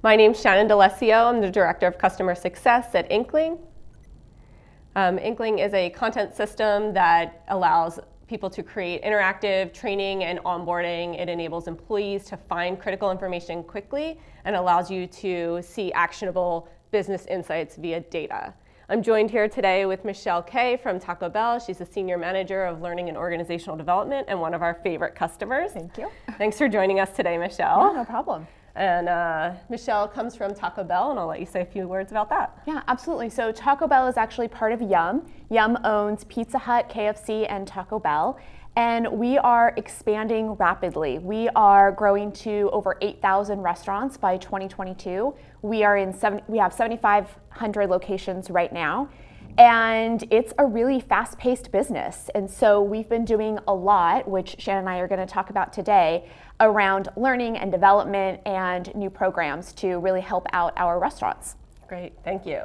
My name's Shannon D'Alessio. I'm the Director of Customer Success at Inkling. Inkling is a content system that allows people to create interactive training and onboarding. It enables employees to find critical information quickly and allows you to see actionable business insights via data. I'm joined here today with Michelle Kay from Taco Bell. She's the Senior Manager of Learning and Organizational Development and one of our favorite customers. Thank you. Thanks for joining us today, Michelle. Yeah, no problem. And Michelle comes from Taco Bell, and I'll let you say a few words about that. Yeah, absolutely. So Taco Bell is actually part of Yum. Yum owns Pizza Hut, KFC, and Taco Bell. And we are expanding rapidly. We are growing to over 8,000 restaurants by 2022. We have 7,500 locations right now. And it's a really fast-paced business. And so we've been doing a lot, which Shannon and I are going to talk about today, around learning and development and new programs to really help out our restaurants. Great, thank you.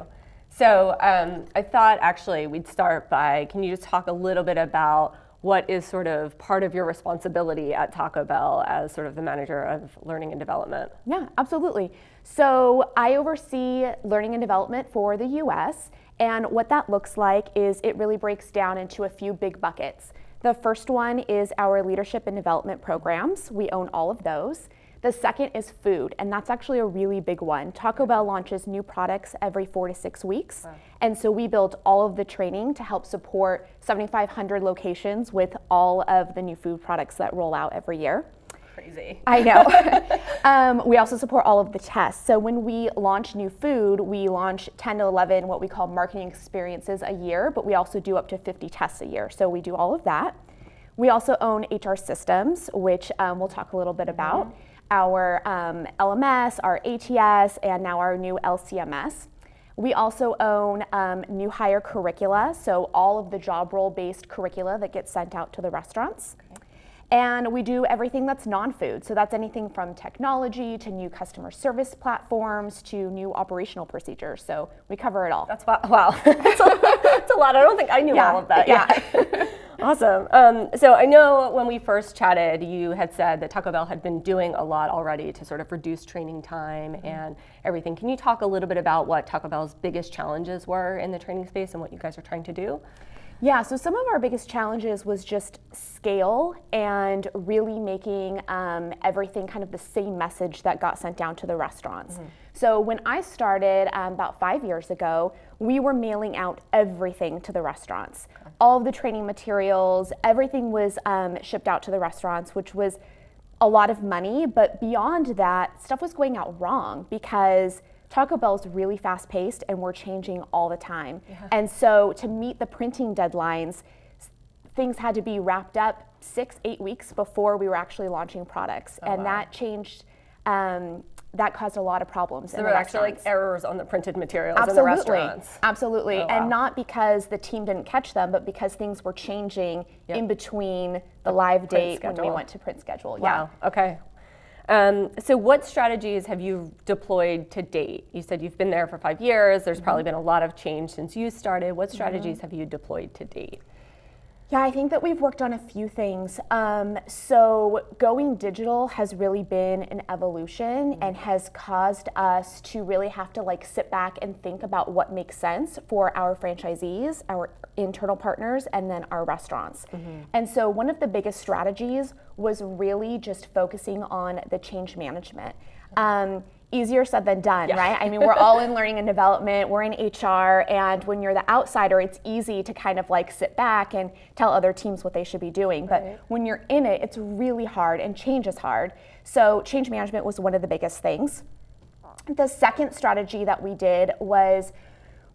So I thought actually we'd start by, can you just talk a little bit about what is sort of part of your responsibility at Taco Bell as sort of the manager of learning and development? Yeah, absolutely. So I oversee learning and development for the US. And what that looks like is it really breaks down into a few big buckets. The first one is our leadership and development programs. We own all of those. The second is food, and that's actually a really big one. Taco Bell launches new products every 4 to 6 weeks. Wow. And so we build all of the training to help support 7,500 locations with all of the new food products that roll out every year. Crazy. I know. We also support all of the tests. So when we launch new food, we launch 10 to 11 what we call marketing experiences a year, but we also do up to 50 tests a year. So we do all of that. We also own HR systems, which we'll talk a little bit about. Our LMS, our ATS, and now our new LCMS. We also own new hire curricula, so all of the job role-based curricula that gets sent out to the restaurants. Okay. And we do everything that's non-food. So that's anything from technology to new customer service platforms to new operational procedures. So we cover it all. That's wow. That's a lot. I don't think I knew all of that. Yeah. Awesome. So I know when we first chatted, you had said that Taco Bell had been doing a lot already to sort of reduce training time and everything. Can you talk a little bit about what Taco Bell's biggest challenges were in the training space and what you guys are trying to do? Yeah, so some of our biggest challenges was just scale and really making everything kind of the same message that got sent down to the restaurants. So when I started about 5 years ago, we were mailing out everything to the restaurants. Okay. All of the training materials, everything was shipped out to the restaurants, which was a lot of money. But beyond that, stuff was going out wrong because Taco Bell's really fast-paced and we're changing all the time. Yeah. And so to meet the printing deadlines, things had to be wrapped up 6-8 weeks before we were actually launching products. Oh, and wow. That changed, that caused a lot of problems in the restaurants. There were actually like errors on the printed materials in the restaurants. Absolutely. Oh, wow. And not because the team didn't catch them, but because things were changing in between the live date when we went to print schedule. Wow. Yeah. Okay. So what strategies have you deployed to date? You said you've been there for 5 years. There's probably been a lot of change since you started. What strategies have you deployed to date? Yeah, I think that we've worked on a few things. So going digital has really been an evolution and has caused us to really have to like sit back and think about what makes sense for our franchisees, our internal partners, and then our restaurants. And so one of the biggest strategies was really just focusing on the change management. Easier said than done, right? I mean, we're all in learning and development, we're in HR, and when you're the outsider, it's easy to kind of like sit back and tell other teams what they should be doing. But when you're in it, it's really hard, and change is hard. So change management was one of the biggest things. The second strategy that we did was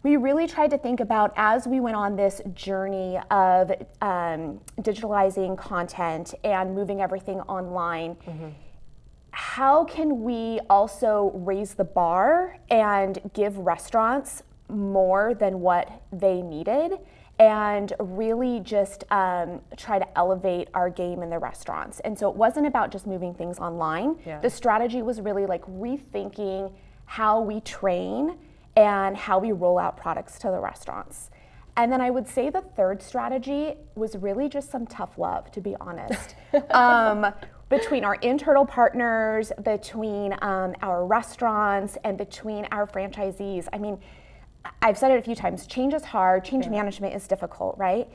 we really tried to think about, as we went on this journey of digitalizing content and moving everything online, how can we also raise the bar and give restaurants more than what they needed and really just try to elevate our game in the restaurants? And so it wasn't about just moving things online. Yeah. The strategy was really like rethinking how we train and how we roll out products to the restaurants. And then I would say the third strategy was really just some tough love, to be honest. between our internal partners, between our restaurants, and between our franchisees. I mean, I've said it a few times, change is hard, change management is difficult, right?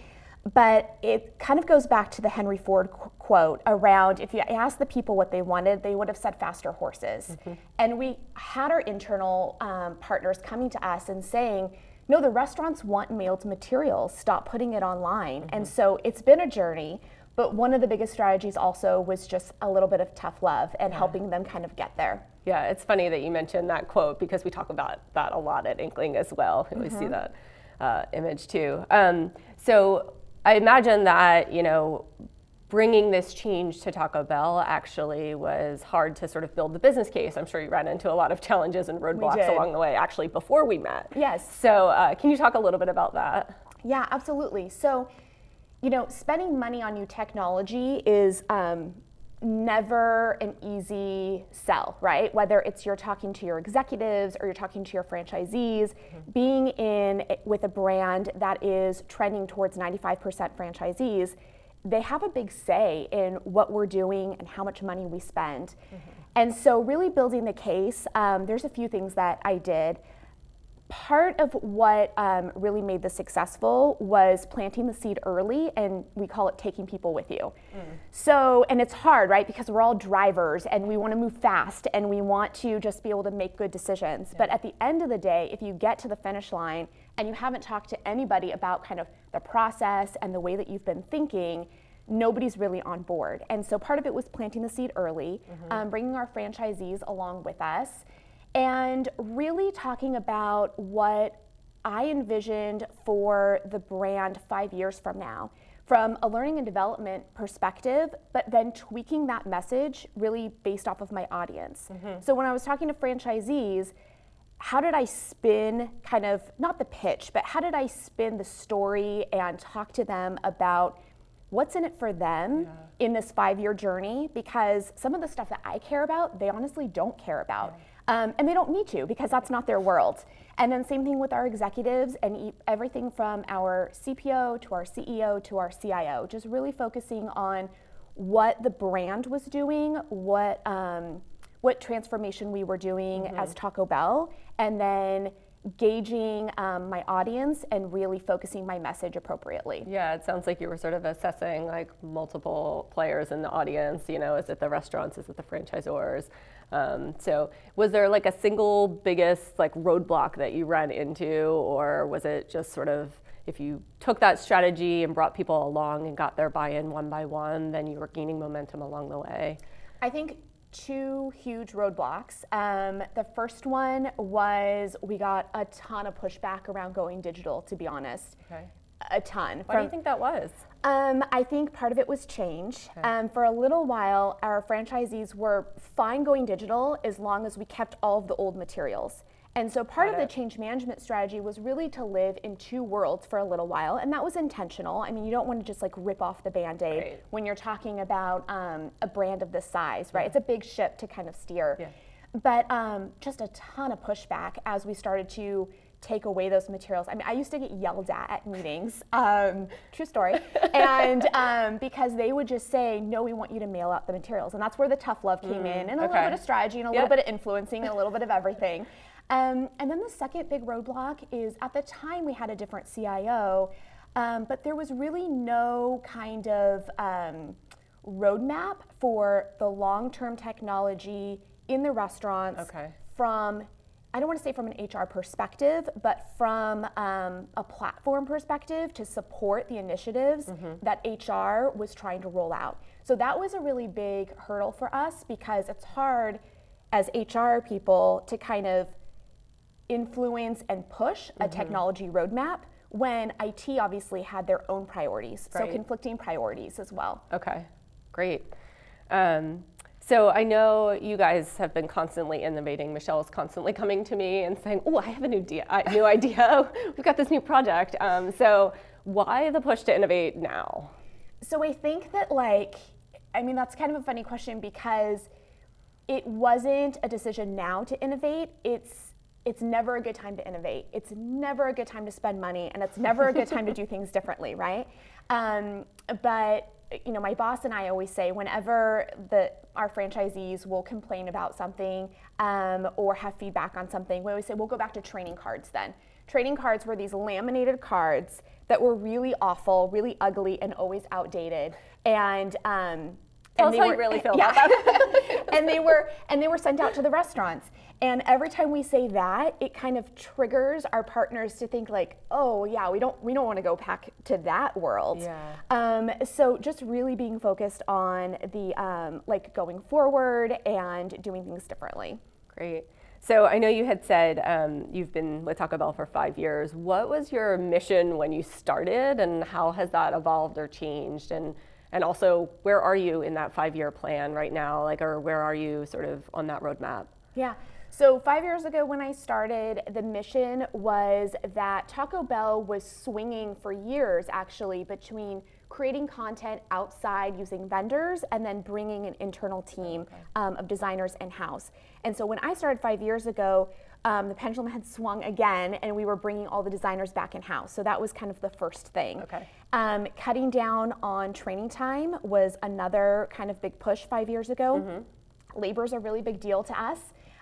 But it kind of goes back to the Henry Ford quote around, if you ask the people what they wanted, they would have said faster horses. And we had our internal partners coming to us and saying, no, the restaurants want mailed materials, stop putting it online. And so it's been a journey, but one of the biggest strategies also was just a little bit of tough love and helping them kind of get there. Yeah, it's funny that you mentioned that quote because we talk about that a lot at Inkling as well. We see that image too. So I imagine that, bringing this change to Taco Bell actually was hard to sort of build the business case. I'm sure you ran into a lot of challenges and roadblocks along the way, actually, before we met. Yes. So can you talk a little bit about that? Yeah, absolutely. So, spending money on new technology is never an easy sell, right? Whether it's you're talking to your executives or you're talking to your franchisees, being in with a brand that is trending towards 95% franchisees, they have a big say in what we're doing and how much money we spend. And so really building the case, there's a few things that I did. Part of what really made this successful was planting the seed early, and we call it taking people with you. So, and it's hard, right? Because we're all drivers and we want to move fast and we want to just be able to make good decisions. But at the end of the day, if you get to the finish line and you haven't talked to anybody about kind of the process and the way that you've been thinking, nobody's really on board. And so part of it was planting the seed early, bringing our franchisees along with us, and really talking about what I envisioned for the brand 5 years from now, from a learning and development perspective, but then tweaking that message really based off of my audience. So when I was talking to franchisees, how did I spin kind of, not the pitch, but how did I spin the story and talk to them about what's in it for them in this 5-year journey? Because some of the stuff that I care about, they honestly don't care about. And they don't need to, because that's not their world. And then same thing with our executives and everything from our CPO to our CEO to our CIO, just really focusing on what the brand was doing, what transformation we were doing as Taco Bell, and then gauging my audience and really focusing my message appropriately. Yeah, it sounds like you were sort of assessing like multiple players in the audience, is it the restaurants, is it the franchisors? So was there like a single biggest like roadblock that you ran into, or was it just sort of, if you took that strategy and brought people along and got their buy-in one by one, then you were gaining momentum along the way? I think two huge roadblocks. The first one was we got a ton of pushback around going digital, to be honest. A ton. Why do you think that was? I think part of it was change. For a little while, our franchisees were fine going digital as long as we kept all of the old materials. And so part of the change management strategy was really to live in two worlds for a little while, and that was intentional. I mean, you don't want to just like rip off the Band-Aid when you're talking about a brand of this size, right? It's a big ship to kind of steer. But just a ton of pushback as we started to take away those materials. I mean, I used to get yelled at meetings, true story, and because they would just say, no, we want you to mail out the materials. And that's where the tough love came in, and a little bit of strategy, and a little bit of influencing, and a little bit of everything. And then the second big roadblock is, at the time we had a different CIO, but there was really no kind of roadmap for the long-term technology in the restaurants from, I don't want to say from an HR perspective, but from a platform perspective to support the initiatives that HR was trying to roll out. So that was a really big hurdle for us, because it's hard as HR people to kind of influence and push a technology roadmap when IT obviously had their own priorities, so conflicting priorities as well. Okay, great. So I know you guys have been constantly innovating. Michelle is constantly coming to me and saying, oh, I have a new idea. We've got this new project. So why the push to innovate now? So I think that that's kind of a funny question, because it wasn't a decision now to innovate. It's never a good time to innovate. It's never a good time to spend money, and it's never a good time to do things differently, right? But my boss and I always say whenever our franchisees will complain about something or have feedback on something, we always say, we'll go back to training cards then. Training cards were these laminated cards that were really awful, really ugly, and always outdated. And tell us how you really feel about that. and they were sent out to the restaurants. And every time we say that, it kind of triggers our partners to think like, oh yeah, we don't want to go back to that world. Yeah. So just really being focused on the like going forward and doing things differently. Great. So I know you had said you've been with Taco Bell for 5 years. What was your mission when you started, and how has that evolved or changed? And also, where are you in that 5-year plan right now? Like, or where are you sort of on that roadmap? Yeah. So 5 years ago when I started, the mission was that Taco Bell was swinging for years actually between creating content outside using vendors and then bringing an internal team of designers in-house. And so when I started 5 years ago, the pendulum had swung again and we were bringing all the designers back in-house. So that was kind of the first thing. Okay. Cutting down on training time was another kind of big push 5 years ago. Mm-hmm. Labor is a really big deal to us.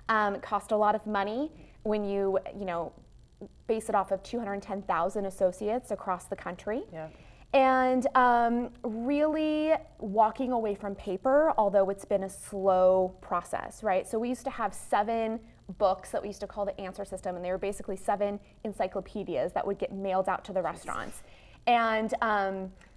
It cost a lot of money when you base it off of 210,000 associates across the country. Yeah. And really walking away from paper, although it's been a slow process, right? So we used to have 7 books that we used to call the answer system, and they were basically 7 encyclopedias that would get mailed out to the restaurants. And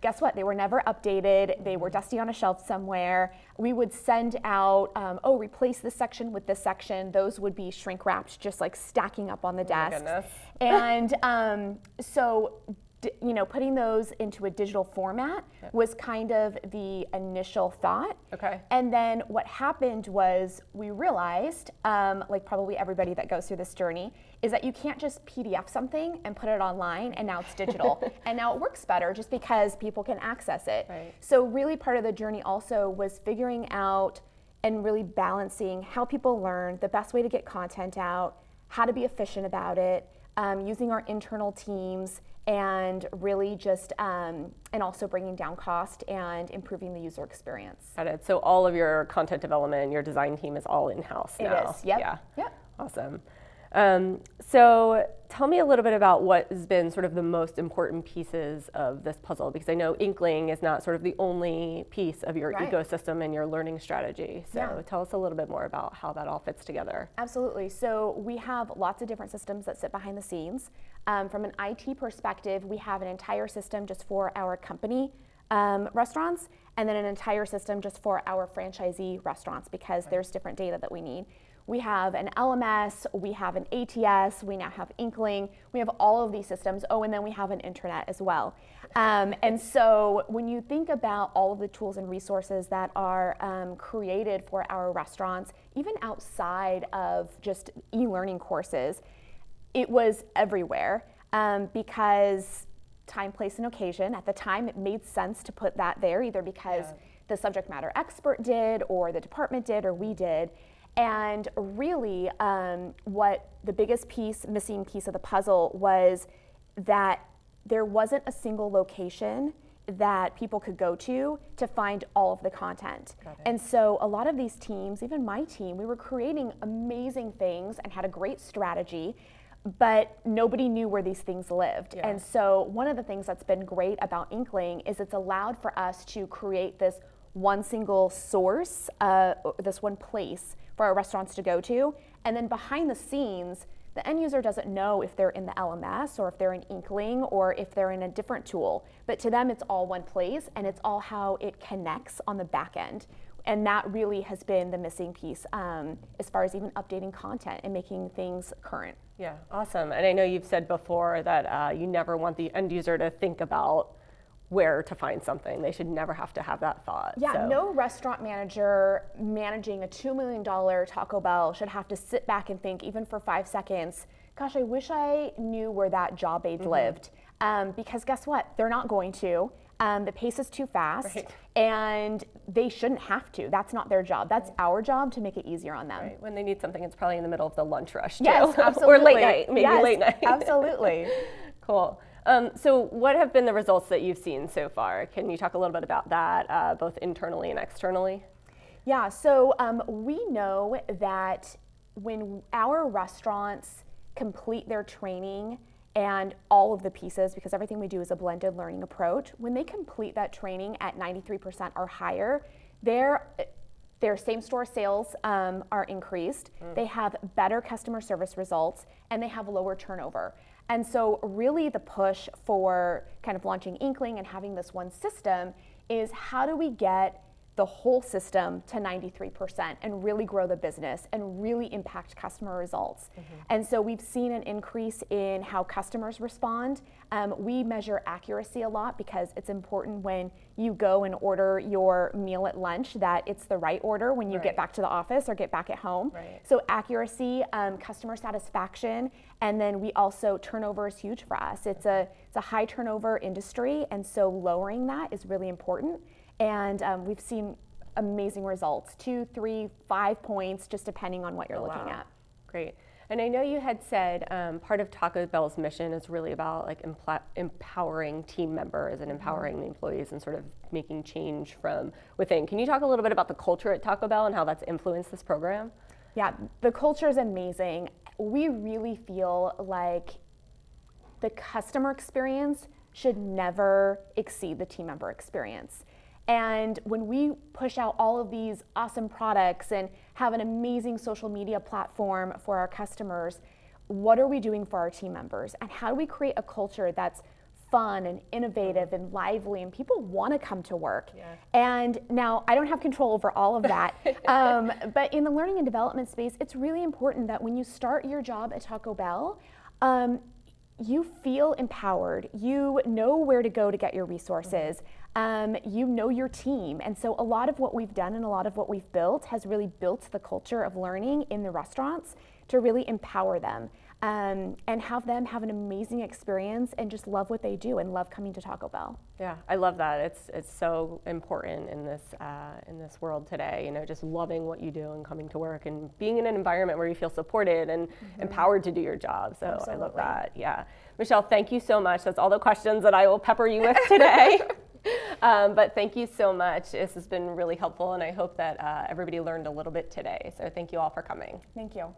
guess what? They were never updated. They were dusty on a shelf somewhere. We would send out, replace this section with this section. Those would be shrink wrapped, just like stacking up on the desks. And putting those into a digital format was kind of the initial thought. Okay. And then what happened was we realized, like probably everybody that goes through this journey, is that you can't just PDF something and put it online and now it's digital. And now it works better just because people can access it. Right. So really part of the journey also was figuring out and really balancing how people learn, the best way to get content out, how to be efficient about it, using our internal teams, and really just, and also bringing down cost and improving the user experience. Got it. So all of your content development, your design team is all in-house now. It is, yep. Yeah. Yep. Awesome. So tell me a little bit about what has been sort of the most important pieces of this puzzle, because I know Inkling is not sort of the only piece of your ecosystem and your learning strategy. So tell us a little bit more about how that all fits together. Absolutely. So we have lots of different systems that sit behind the scenes. From an IT perspective, we have an entire system just for our company restaurants, and then an entire system just for our franchisee restaurants, because there's different data that we need. We have an LMS, we have an ATS, we now have Inkling, we have all of these systems. Oh, and then we have an intranet as well. And so when you think about all of the tools and resources that are created for our restaurants, even outside of just e-learning courses, it was everywhere because time, place, and occasion. At the time, it made sense to put that there, either because the subject matter expert did, or the department did, or we did. And really, what the biggest missing piece of the puzzle was that there wasn't a single location that people could go to find all of the content. And so a lot of these teams, even my team, we were creating amazing things and had a great strategy, but nobody knew where these things lived. Yeah. And so one of the things that's been great about Inkling is it's allowed for us to create this one single source, this one place for our restaurants to go to. And then behind the scenes, the end user doesn't know if they're in the LMS or if they're in Inkling or if they're in a different tool. But to them, it's all one place, and it's all how it connects on the back end. And that really has been the missing piece as far as even updating content and making things current. Yeah, awesome. And I know you've said before that you never want the end user to think about where to find something. They should never have to have that thought. Yeah, no restaurant manager managing a $2 million Taco Bell should have to sit back and think, even for 5 seconds, gosh, I wish I knew where that job aide lived. Because guess what? They're not going to. The pace is too fast, and they shouldn't have to. That's not their job. That's our job to make it easier on them. Right. When they need something, it's probably in the middle of the lunch rush, too. Yes, absolutely. Or late night, maybe late night. Absolutely. Cool. So what have been the results that you've seen so far? Can you talk a little bit about that, both internally and externally? Yeah, so we know that when our restaurants complete their training and all of the pieces, because everything we do is a blended learning approach, when they complete that training at 93% or higher, their same-store sales are increased, they have better customer service results, and they have lower turnover. And so really the push for kind of launching Inkling and having this one system is how do we get the whole system to 93% and really grow the business and really impact customer results. And so we've seen an increase in how customers respond. We measure accuracy a lot because it's important when you go and order your meal at lunch that it's the right order when you get back to the office or get back at home. So accuracy, customer satisfaction, and then we also, turnover is huge for us. It's a high turnover industry, and so lowering that is really important. And we've seen amazing results, 2, 3, 5 points, just depending on what you're looking at. Great. And I know you had said part of Taco Bell's mission is really about like empowering team members and empowering the employees and sort of making change from within. Can you talk a little bit about the culture at Taco Bell and how that's influenced this program? Yeah, the culture is amazing. We really feel like the customer experience should never exceed the team member experience. And when we push out all of these awesome products and have an amazing social media platform for our customers, what are we doing for our team members? And how do we create a culture that's fun and innovative and lively and people want to come to work? And now I don't have control over all of that, but in the learning and development space, it's really important that when you start your job at Taco Bell, you feel empowered. You know where to go to get your resources. You know your team. And so a lot of what we've done and a lot of what we've built has really built the culture of learning in the restaurants to really empower them and have them have an amazing experience and just love what they do and love coming to Taco Bell. Yeah, I love that. It's so important in this world today. You know, just loving what you do and coming to work and being in an environment where you feel supported and empowered to do your job. So Absolutely. I love that. Yeah, Michelle, thank you so much. That's all the questions that I will pepper you with today. But thank you so much. This has been really helpful, and I hope that everybody learned a little bit today. So thank you all for coming. Thank you.